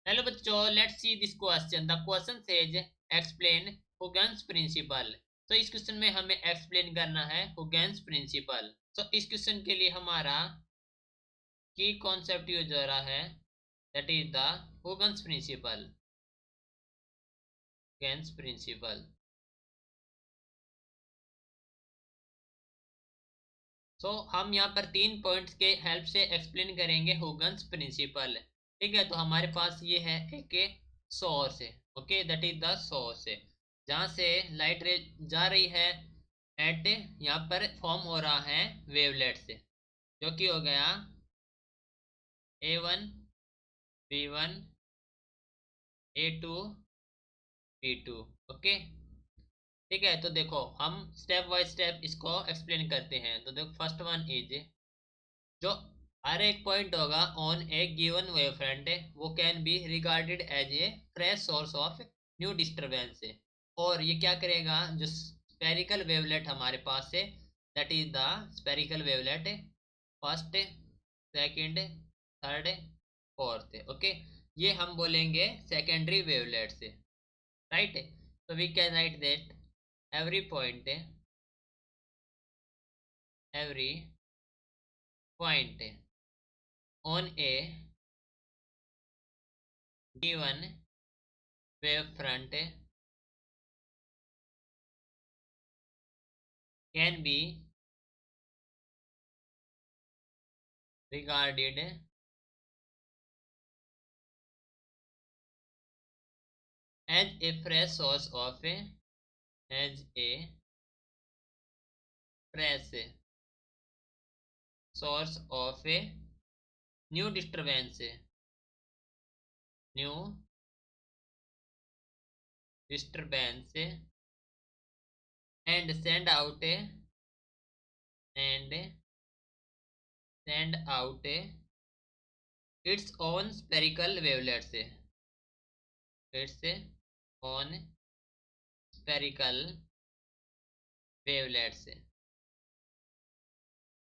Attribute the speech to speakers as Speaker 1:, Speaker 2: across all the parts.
Speaker 1: Hello बच्चों, let's see this question. The question says explain Huygens principle. तो इस question में हमें एक्सप्लेन करना है हुगेन्स प्रिंसिपल। तो इस क्वेश्चन के लिए हमारा की कॉन्सेप्ट यूज हो रहा है, that is the Huygens principle. Huygens principle. तो हम यहाँ पर 3 पॉइंट्स के हेल्प से एक्सप्लेन करेंगे हुगेन्स प्रिंसिपल। ठीक है, तो हमारे पास ये है एक सोर्स है, okay, that is the source है जहाँ से लाइट रे जा रही है एट, यहाँ पर फॉर्म हो रहा है वेवलेट से, जो कि हो गया A1 B1 A2 B2। Okay, ठीक है, तो देखो हम स्टेप बाय स्टेप इसको एक्सप्लेन करते हैं। तो देखो फर्स्ट वन इज, जो हर एक पॉइंट होगा on a given wave front वो can be regarded as a fresh source of new disturbance. और ये क्या करेगा, जो स्पेरिकल वेवलेट हमारे पास है, that is the spherical wavelet first second third fourth. Okay, ये हम बोलेंगे सेकेंडरी वेवलेट से, राइट। तो we can write that every point on a given wavefront can be regarded as a fresh source of as a fresh source of a new disturbance, new disturbance, and and send out its own spherical wavelets, its own spherical wavelets।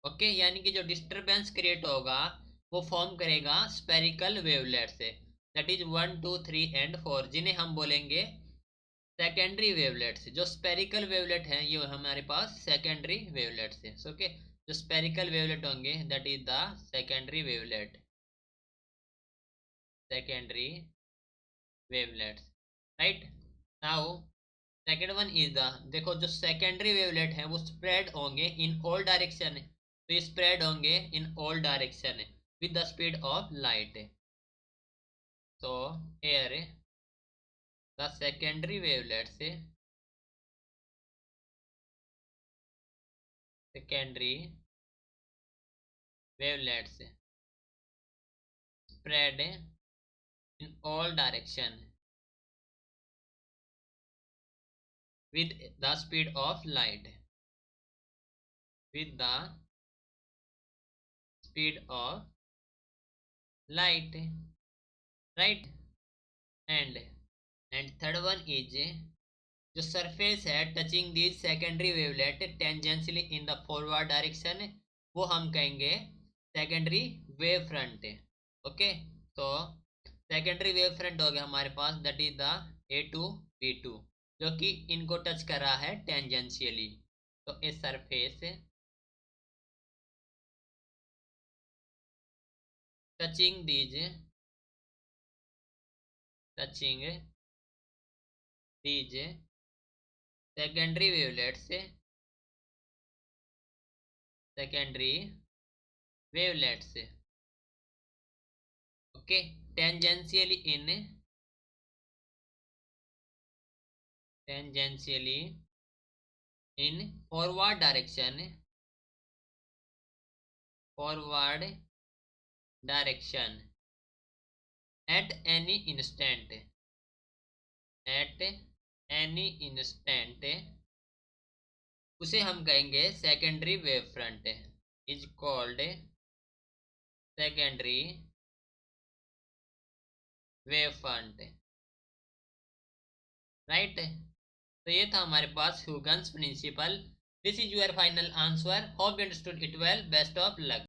Speaker 1: Okay, यानी कि जो disturbance create होगा वो form करेगा spherical wavelet से, that is 1 2 3 and 4, जिन्हें हम बोलेंगे सेकेंडरी वेवलेट्स। जो स्पेरिकल वेवलेट हैं ये हमारे पास सेकेंडरी वेवलेट्स है। ओके, जो स्पेरिकल वेवलेट होंगे that is the secondary wavelet, secondary wavelets, right. Now second one is the, देखो जो सेकेंडरी वेवलेट है वो स्प्रेड होंगे इन ऑल डायरेक्शन, तो ये स्प्रेड होंगे in all direction with the speed of light. तो here the secondary wavelets, secondary wavelets spread in all direction with the speed of light, with the speed of light, right। and third one is, जो surface है touching the secondary wavelet tangentially in the forward direction, वो हम कहेंगे secondary wave front. Okay, तो secondary wave front हो गया हमारे पास, that is the A2 B2, जो कि इनको टच कर रहा है टेंजेंशियली। तो a surface touching these secondary wavelets, secondary wavelets, okay, tangentially in forward direction, forward direction at any instant, at any instant, उसे हम कहेंगे secondary wave front, is called secondary wave front, right. तो ये था हमारे पास Huygens principle. This is your final answer. Hope you understood it well. Best of luck.